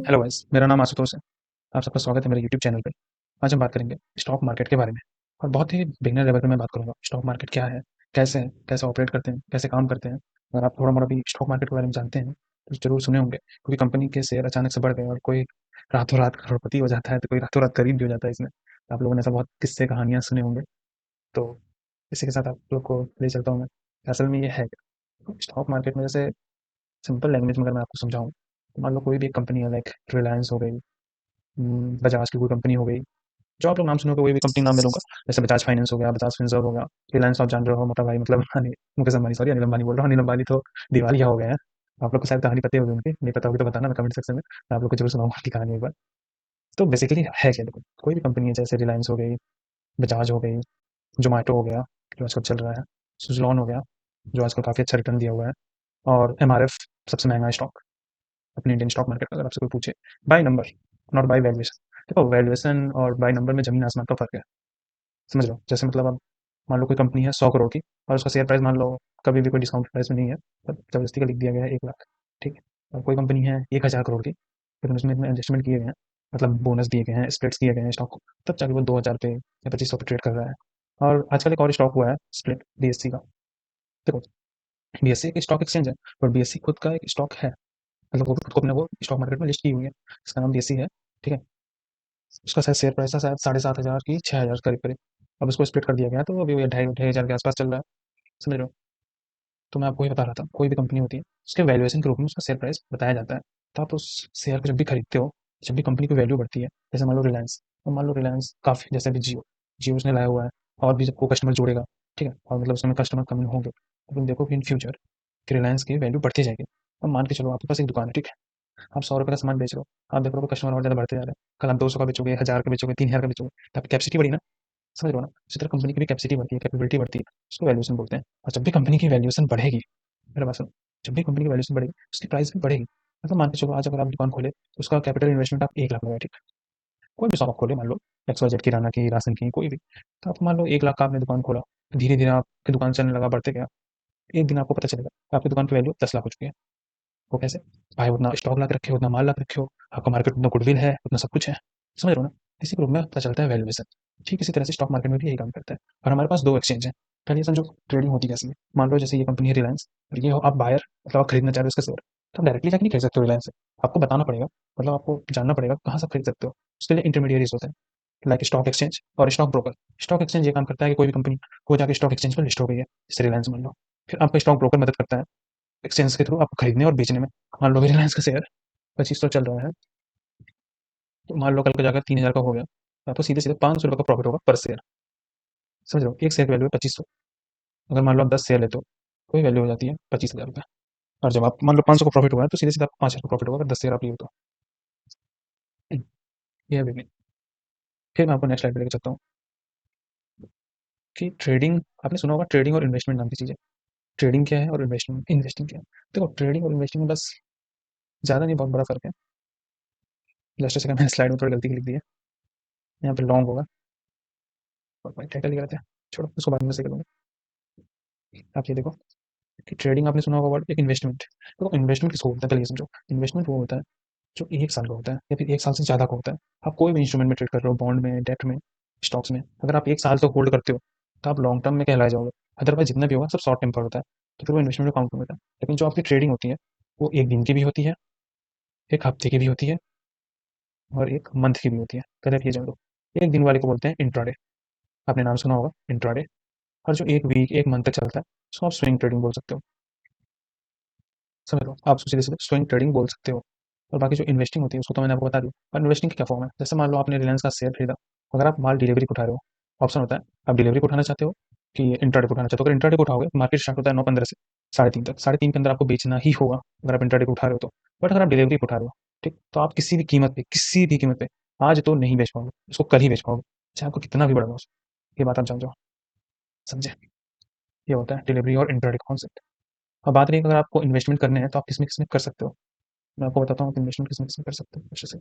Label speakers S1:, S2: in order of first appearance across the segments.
S1: Hello guys, मेरा नाम आशुतोष है। आप सबका स्वागत है मेरे यूट्यूब चैनल पे। आज हम बात करेंगे स्टॉक मार्केट के बारे में और बहुत ही बिगिनर लेवल पे मैं बात करूँगा। स्टॉक मार्केट क्या है, कैसे ऑपरेट करते हैं, कैसे काम करते हैं। अगर आप थोड़ा-मोड़ा भी स्टॉक मार्केट के बारे में जानते हैं, तो ज़रूर सुने होंगे क्योंकि कंपनी के शेयर अचानक से बढ़ गए और कोई रातों-रात करोड़पति हो जाता है, तो कोई रातों-रात गरीब भी हो जाता है इसमें। आप लोगों ने ऐसा बहुत किस्से कहानियाँ सुने होंगे। तो इसी के साथ आप लोग को ले चलता हूँ मैं। असल में ये है क्या? स्टॉक मार्केट में जैसे सिंपल लैंग्वेज में अगर मैं आपको समझाऊँ, तो मान लो कोई भी एक कंपनी है लाइक रिलायंस हो गई, बजाज की कोई कंपनी हो गई, जो आप लोग नाम सुनोगे वही भी कंपनी नाम ले लूँगा। जैसे बजाज फाइनेंस हो गया, बजाज फिनसर्व हो गया, रिलायंस आप जान रहे हो मोटा भाई मतलब मुकेश अंबानी, सॉरी अनिल अंबानी बोल रहा हूँ, अनिल अंबानी तो दिवालिया हो गए हैं। आप लोग को शायद कहानी पता ही होगी उनकी, नहीं पता होगी तो बताना मैं कमेंट सेक्शन में, मैं आप लोग को ज़रूर सुनाऊँगा उनकी कहानी एक बार। तो बेसिकली है क्या देखो, कोई भी कंपनी है जैसे रिलायंस हो गई, बजाज हो गई, ज़ोमैटो हो गया, जो आजकल चल रहा है, सुज़लॉन हो गया, जो आजकल काफ़ी अच्छा रिटर्न दिया हुआ है, और एमआरएफ सबसे महँगा स्टॉक अपने इंडियन स्टॉक मार्केट का अगर आपसे कोई पूछे, by number, not by valuation. देखो वैल्यूएशन और बाय नंबर में ज़मीन आसमान का फ़र्क है। समझ रहे हो? जैसे मतलब अब मान लो कोई कंपनी है 100 करोड़ की और उसका शेयर प्राइस मान लो कभी भी कोई डिस्काउंट प्राइस में नहीं है, पर ज़बरदस्ती का लिख दिया गया है 1 लाख, ठीक है? और कोई कंपनी है 1000 करोड़ की, लेकिन उसमें इतने एडजस्टमेंट किए गए हैं, मतलब बोनस दिए गए हैं, स्प्लिट्स दिए गए हैं स्टॉक को, तब जाके वो 2000 पे या 2500 पे ट्रेड कर रहा है। और आजकल एक और स्टॉक हुआ है स्प्लिट बीएससी का। देखो, बीएससी एक स्टॉक एक्सचेंज है, पर बीएससी खुद का एक स्टॉक है, मतलब वो खुद को अपने वो स्टॉक मार्केट में लिस्ट की हुई है। इसका नाम बीएससी है, ठीक है? उसका शायद शेयर प्राइस था शायद 7500 की 6000 करीब-करीब। अब उसको स्प्लिट कर दिया गया, तो अभी वो ढाई ढाई हज़ार के आस-पास चल रहा है, समझ रहे हो? तो मैं आपको ये बता रहा था, कोई भी कंपनी होती है, उसके वैल्यूएशन के रूप में उसका शेयर प्राइस बताया जाता है। तो आप उस शेयर को जब भी खरीदते हो, जब भी कंपनी की वैल्यू बढ़ती है, जैसे मान लो रिलायंस, तो मान लो रिलायंस काफ़ी जैसे अभी जियो, जियो उसने लाया हुआ है और भी सबको कस्टमर जोड़ेगा, ठीक है? और मतलब उसमें कस्टमर कम होंगे, तो तुम देखो कि इन फ्यूचर कि रिलायंस की वैल्यू बढ़ती जाएगी। अब मान के चलो आपके पास एक दुकान है, ठीक है? आप 100 रुपए का सामान बेच रहे हो, आप देख रहे हो कि कस्टमर और ज़्यादा बढ़ते जा रहे हैं। कल आप 200 का बेचोगे, 1000 का बेचोगे, 3000 का बेचोगे, तो आपकी कैपेसिटी बढ़ी ना, समझ रहे हो ना? उसी तरह कंपनी की भी कैपेसिटी बढ़ती है, कैपेबिलिटी बढ़ती है, उसको वैल्यूएशन बोलते हैं। और जब भी कंपनी की वैल्यूएशन बढ़ेगी, मेरा बात सुनो, जब भी कंपनी की वैल्यूएशन बढ़ेगी, उसकी प्राइस भी बढ़ेगी। मतलब मान के चलो आज अगर आप दुकान खोले, तो उसका कैपिटल इन्वेस्टमेंट आप 1 लाख लगाए, ठीक है? कोई भी शॉप आप खोले मान लो, XYZ किराना की, राशन की, कोई भी। तो आप मान लो 1 लाख का आपने दुकान खोला, धीरे-धीरे आपकी दुकान चलने लगा, बढ़ते गया। एक दिन आपको पता चलेगा कि आपकी दुकान की वैल्यू 10 लाख हो चुकी है। वो कैसे? भाई उतना स्टॉक ला के रखे हो, उतना माल ला के रखे हो, आपका मार्केट में उतना गुडविल है, उतना सब कुछ है। समझ रहे हो ना? इसी के रूप में पता चलता है वैल्यूएशन। ठीक इसी तरह से स्टॉक मार्केट में भी यही काम करता है। और हमारे पास 2 एक्सचेंज हैं। पहले समझो ट्रेडिंग होती कैसी है? मान लो जैसे ये कंपनी है रिलायंस, और ये हो आप बायर, मतलब आप खरीदना चाह रहे हो इसका शेयर, तो आप डायरेक्टली जाके नहीं खरीद सकते हो रिलायंस से। आपको बताना पड़ेगा, मतलब आपको जानना पड़ेगा कहाँ से आप खरीद सकते हो। उसके लिए इंटरमीडिएरीज़ होते हैं, लाइक स्टॉक एक्सचेंज और स्टॉक ब्रोकर। स्टॉक एक्सचेंज ये काम करता है कि कोई भी कंपनी वो जाके स्टॉक एक्सचेंज पर लिस्ट हो गई है, जैसे रिलायंस मान लो। फिर आपका स्टॉक ब्रोकर मदद करता है एक्सचेंज के थ्रू आपको खरीदने और बेचने में। मान लो अभी रिलायंस का शेयर 2500 चल रहा है, तो मान लो कल को जाकर 3000 का हो गया, तो आपको सीधे सीधे 500 रुपये का प्रॉफिट होगा पर शेयर। समझ रहे हो? एक शेयर की वैल्यू है 2500। अगर मान लो आप 10 शेयर लेते हो तो वही वैल्यू हो जाती है 25,000 रुपये। और जब आप मान लो 500 का प्रॉफिट हुआ है तो सीधे सीधे आपको 5000 का प्रॉफिट होगा अगर 10 शेयर आप लिए हो तो। ये है बिजनेस। फिर मैं आपको नेक्स्ट स्लाइड पे लेकर चलता हूँ कि ट्रेडिंग, आपने सुना होगा ट्रेडिंग और इन्वेस्टमेंट नाम की चीज़ है। ट्रेडिंग क्या है और इन्वेस्टमेंट इन्वेस्टिंग क्या है? देखो ट्रेडिंग और इन्वेस्टिंग में बस ज़्यादा नहीं, बहुत बड़ा फर्क है। जस्ट सेकंड, मैंने स्लाइड में थोड़ी गलती लिख दी है, यहाँ पे लॉन्ग होगा और भाई टाइटल लिख रहे थे, छोड़ो उसको बाद में से करूँगा। आप ये देखो कि ट्रेडिंग आपने सुना होगा वर्ड, एक इन्वेस्टमेंट। तो इन्वेस्टमेंट किसको बोलते हैं पहले ये समझो। इन्वेस्टमेंट वो होता है जो 1 साल का होता है या फिर 1 साल से ज़्यादा का होता है। आप कोई भी इंस्ट्रूमेंट में ट्रेड कर रहे हो, बॉन्ड में, डेट में, स्टॉक्स में, अगर आप 1 साल तक होल्ड करते हो, तो आप लॉन्ग टर्म में कहलाए जाओगे। अदरवाइज़ जितना भी होगा सब शॉर्ट टेम्पर्ड होता है, तो फिर वो इन्वेस्टमेंट में काउंट नहीं होता है। लेकिन जो आपकी ट्रेडिंग होती है, वो 1 दिन की भी होती है, 1 हफ्ते की भी होती है और 1 मंथ की भी होती है। पहले आप ये जान लो। 1 दिन वाले को बोलते हैं इंट्राडे, आपने नाम सुना होगा इंट्राडे। और जो 1 वीक, 1 मंथ तक चलता है, उसको आप स्विंग ट्रेडिंग बोल सकते हो। समझ लो, आप उसको सीधे-सीधे स्विंग ट्रेडिंग बोल सकते हो। और बाकी जो इन्वेस्टिंग होती है उसको तो मैंने आपको बता दी। और इन्वेस्टिंग की क्या फॉर्म है? जैसे मान लो आपने रिलायंस का शेयर खरीदा, अगर आप माल डिलीवरी को उठा रहे हो, ऑप्शन होता है, आप डिलीवरी को उठाना चाहते हो कि इंट्राडे को उठाना चाहते हो। अगर इंट्राडे को उठाओगे, मार्केट स्टार्ट होता है 9:15 से 3:30 तक। 3:30 के अंदर आपको बेचना ही होगा, अगर आप इंट्राडे को उठा रहे हो तो। बट अगर आप डिलीवरी को उठा रहे हो, ठीक, तो आप किसी भी कीमत पे आज तो नहीं बेच पाओगे, उसको कल ही बेच पाओगे, चाहे आपको कितना भी बड़ा लॉस हो। ये बात आप जान जाओ, समझे? ये होता है डिलीवरी और इंट्राडे का कॉन्सेप्ट। अब बात रही है अगर आपको इन्वेस्टमेंट करने हैं, तो आप किसमें-किसमें कर सकते हो। मैं आपको बताता हूँ आप इन्वेस्टमेंट किसमें-किसमें कर सकते हो अच्छे से।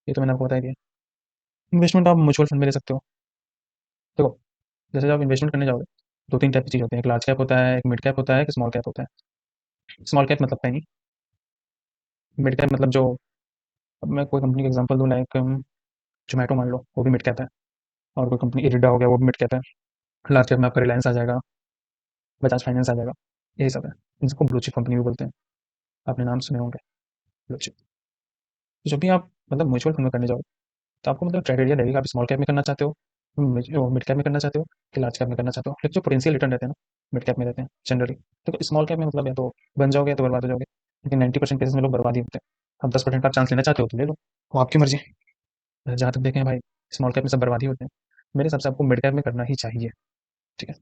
S1: ये तो मैंने आपको बता ही दिया। इन्वेस्टमेंट आप म्यूचुअल फंड में ले सकते हो। देखो, जैसे जब आप इन्वेस्टमेंट करने जाओगे, 2-3 टाइप की चीज़ होती है। एक लार्ज कैप होता है, एक मिड कैप होता है, एक स्मॉल कैप होता है। स्मॉल कैप मतलब है नहीं, मिड कैप मतलब जो, अब मैं कोई कंपनी का एग्जांपल दूँ, लाइक ज़ोमैटो मान लो, वो भी मिड कैप है। और कोई कंपनी इरिडा हो गया, वो भी मिड कैप है। लार्ज कैप में आपका रिलायंस आ जाएगा, बजाज फाइनेंस आ जाएगा, यही सब है। इन सबको ब्लू चिप कंपनी भी बोलते हैं, आपने नाम सुने होंगे, ब्लू चिप। तो जब भी आप मतलब म्यूचुअल फंड में करने जाओ, तो आपको मतलब क्राइटेरिया रहेगा, आप स्मॉल कैप में करना चाहते हो, मिड कैप में करना चाहते हो, कि लार्ज कैप में करना चाहते हो। लेकिन जो पोटेंशियल रिटर्न रहते हैं ना, मिड कैप में रहते हैं जनरली। देखो स्मॉल कैप में मतलब या तो बन जाओगे या तो बर्बाद हो जाओगे, लेकिन 90% केसेस में लोग बर्बाद ही होते हैं। अब 10% का चांस लेना चाहते हो तो ले लो, वो आपकी मर्जी। जहाँ तक देखें भाई, स्मॉल कैप में सब बर्बाद ही होते हैं। मेरे हिसाब से आपको मिड कैप में करना ही चाहिए, ठीक है।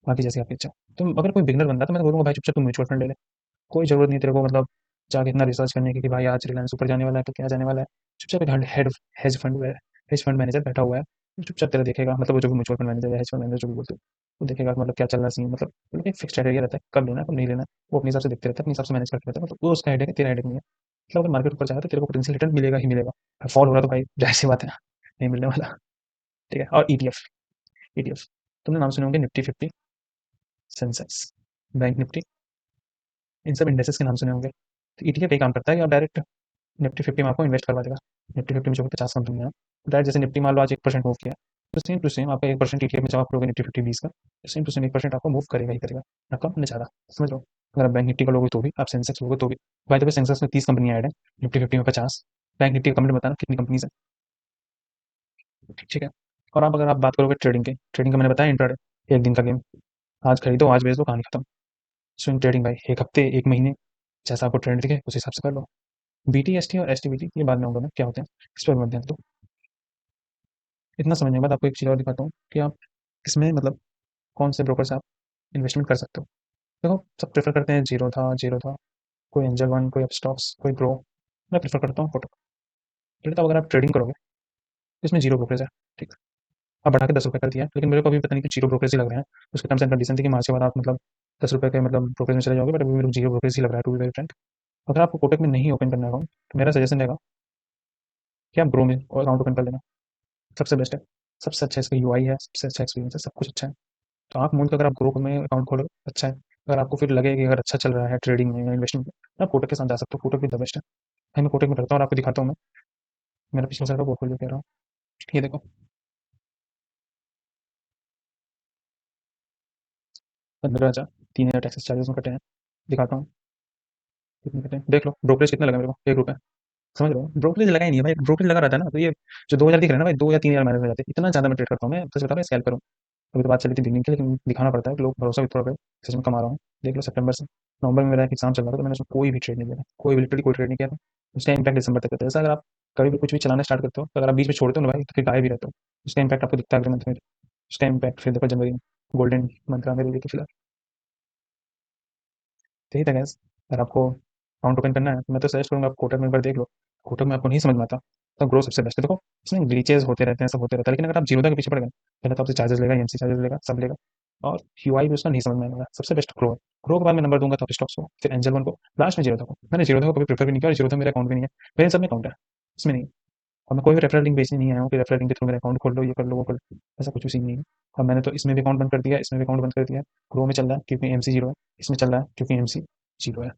S1: बाकी जैसे आपकी इच्छा। तुम अगर कोई बिगनर बंदा है, तो मैं तो बोलूँगा भाई चुपचाप तुम म्यूचुअल फंड ले ले। कोई ज़रूरत नहीं है तेरे को मतलब जाके इतना रिसर्च करने की कि भाई आज रिलायंस ऊपर जाने वाला है तो क्या जाने वाला है। चुपचाप एक head hedge fund hedge fund manager बैठा हुआ है, वो चुपचाप तेरा देखेगा, मतलब वो जो भी म्यूचुअल फंड मैनेजर या हेज फंड मैनेजर जो भी बोलते हो, वो देखेगा मतलब क्या चल रहा है सीन, मतलब उनका एक फिक्स क्राइटेरिया रहता है कब लेना है कब नहीं लेना है। वो अपने हिसाब से देखते रहते हैं, अपने हिसाब से मैनेज करते रहते हैं, मतलब वो उसका हेडेक है, तेरा हेडेक नहीं है। मतलब अगर मार्केट ऊपर जाएगा तो तेरे को पोटेंशियल रिटर्न मिलेगा ही मिलेगा। फॉल हो रहा तो भाई जाहिर सी बात है नहीं मिलने वाला, ठीक है। और ईटीएफ, तुमने नाम सुने होंगे, निफ्टी 50, सेंसेक्स, बैंक निफ्टी, इन सब इंडेक्सेस के नाम सुने होंगे। तो ईटीएफ यही काम करता है कि आप डायरेक्ट निफ्टी 50 में आपको इन्वेस्ट करवा देगा। निफ्टी 50 में जो 50 कंपनियाँ हैं, डायरेक्ट जैसे निफ्टी मान लो आज 1% मूव किया, तो सेम टू सेम आपका 1% ईटीएफ में जब आप करोगे निफ्टी 50 20 का, तो सेम टू सेम 1% आपको मूव करेगा ही करेगा, ना कम ना ज़्यादा। समझ लो, अगर आप बैंक निफ्टी का लोगे तो भी, आप सेंसेक्स लोगे तो भी। बाय द वे सेंसेक्स में 30 कंपनियाँ ऐड हैं, निफ्टी 50 में 50। बैंक निफ्टी का कमेंट बताना कितनी कंपनीज है, ठीक है। और आप अगर आप बात करोगे ट्रेडिंग की, ट्रेडिंग का मैंने बताया इंट्राडे, एक दिन का गेम, आज खरीदो आज बेच दो, कहानी खत्म। स्विंग ट्रेडिंग भाई, एक हफ्ते एक महीने, जैसा आपको ट्रेंड दिखे उस हिसाब से कर लो। बीटीएसटी और एसटीबीटी ये बाद में होगा ना क्या होते हैं, इस पर मत ध्यान दो। इतना समझने के बाद आपको एक चीज़ और दिखाता हूँ कि आप इसमें मतलब कौन से ब्रोकर से आप इन्वेस्टमेंट कर सकते हो। देखो सब प्रेफर करते हैं जीरो था, कोई एंजल वन, कोई अपस्टॉक्स, कोई ग्रो। मैं प्रेफर करता हूँ कोटक। तो अगर आप ट्रेडिंग करोगे तो इसमें जीरो ब्रोकरेज है, ठीक है। अब बढ़ा के 10 रुपये कर दिया है, लेकिन मेरे को अभी पता नहीं कि जीरो ब्रोकरेज ही लग रहे हैं। उसके टर्म्स एंड कंडीशन थी कि मार्च के बाद आप मतलब 10 रुपये के मतलब ब्रोकरेज में चले जाओगे, बट अभी मेरे को जीरो ब्रोकरेज ही लग रहा है, टू बी वेरी फ्रैंक। अगर आपको कोटक में नहीं ओपन करना है अकाउंट, तो मेरा सजेशन रहेगा कि आप ग्रो में अकाउंट ओपन कर लेना, सबसे बेस्ट है। सबसे अच्छा इसका यूआई है, सबसे अच्छा एक्सपीरियंस है, सब कुछ अच्छा है। तो आँख मूंद के अगर आप ग्रुप में अकाउंट खोलो, अच्छा है। अगर आपको फिर लगे कि अगर अच्छा चल रहा है ट्रेडिंग में या इन्वेस्टमेंट में, तो आप कोटक के साथ जा सकते हो, कोटक भी द बेस्ट है। भाई मैं कोटक में करता हूँ और आपको दिखाता हूँ मैं, मेरा पिछले साल का पोर्टफोलियो कह रहा हूँ। ये देखो, 15,000, 3,000 टैक्सेस चार्जेस में कटे हैं, दिखाता हूँ कितने कटे हैं, देख लो। ब्रोकरेज कितना लगा मेरे को, 1 रुपये। समझ रहे हो, ब्रोकरेज लगा ही नहीं है भाई। ब्रोकरेज लगा रहता है ना तो ये जो 2,000 दिख रहे हैं ना भाई, 2 या 3,000 मैनेज हो जाते हैं। इतना ज़्यादा मैं ट्रेड करता हूँ मैं, सच बता रहा हूँ, स्कैल्पर हूँ। अभी तो बात चली थी बिगनिंग की, लेकिन दिखाना पड़ता है कि लोग भरोसा भी थोड़ा करें। सच में कमा रहा हूँ, देख लो। सितंबर से नवंबर में मेरा एक एग्जाम चल रहा था, तो मैंने उसमें कोई भी ट्रेड नहीं किया था, कोई भी लिटरली कोई ट्रेड नहीं किया था। उसका इम्पैक्ट दिसंबर तक रहता है। जैसा अगर आप कभी भी कुछ भी चलाना स्टार्ट करते हो, तो अगर आप बीच में छोड़ते हो ना भाई, तो फिर गायब ही रहते हो। उसका इम्पैक्ट आपको दिखता है अगले मंथ में। उसका इम्पैक्ट फिर देखो जनवरी में, गोल्डन मंथ रहा मेरे लिए तो फिलहाल। तो यही था गैस। अगर आपको अकाउंट ओपन करना है तो मैं तो सजेस्ट करूंगा आप कोटक में एक बार देख लो। कोटक में आपको नहीं समझ में आता तो ग्रो सबसे बेस्ट है। देखो इसमें ग्लीचेज होते रहते हैं, सब होते रहता है, लेकिन अगर आप जीरोधा के पीछे पड़ गए, पहले तो आपसे चार्जेस लेगा, एमसी चार्जेस लेगा, सब लेगा। और यूआई भी उसका नहीं समझ में आएगा। सबसे बेस्ट ग्रो है। ग्रो के बाद मैं नंबर दूंगा तो स्टॉक्स को, फिर एंजल वन को, लास्ट में जीरोधा को। मैंने जीरोधा को कभी प्रेफर भी नहीं किया, और जीरोधा मेरा अकाउंट भी नहीं है। मेरे सब में अकाउंट है, इसमें नहीं। और मैं कोई भी रेफरल लिंक बेचने नहीं आया हूँ कि रेफरल लिंक के थ्रू मेरा अकाउंट खोल लो, ये कर लो वो कर लो, ऐसा कुछ भी सीन नहीं है। और मैंने तो इसमें भी अकाउंट बंद कर दिया, इसमें भी अकाउंट बंद कर दिया। ग्रो में चल रहा है क्योंकि एमसी जीरो है, इसमें चल रहा है क्योंकि एमसी जीरो है।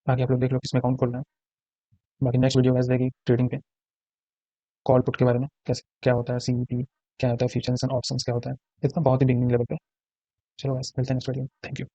S1: बाकी आप लोग देख लो किसमें अकाउंट खोलना है। बाकी नेक्स्ट वीडियो गाइस रहेगी ट्रेडिंग पे, कॉल पुट के बारे में, कैसे क्या होता है, सीवीपी क्या होता है, फ्यूचर्स एंड ऑप्शंस क्या होता है, इतना बहुत ही बिगनिंग लेवल पे। चलो गाइस मिलते हैं नेक्स्ट वीडियो, थैंक यू।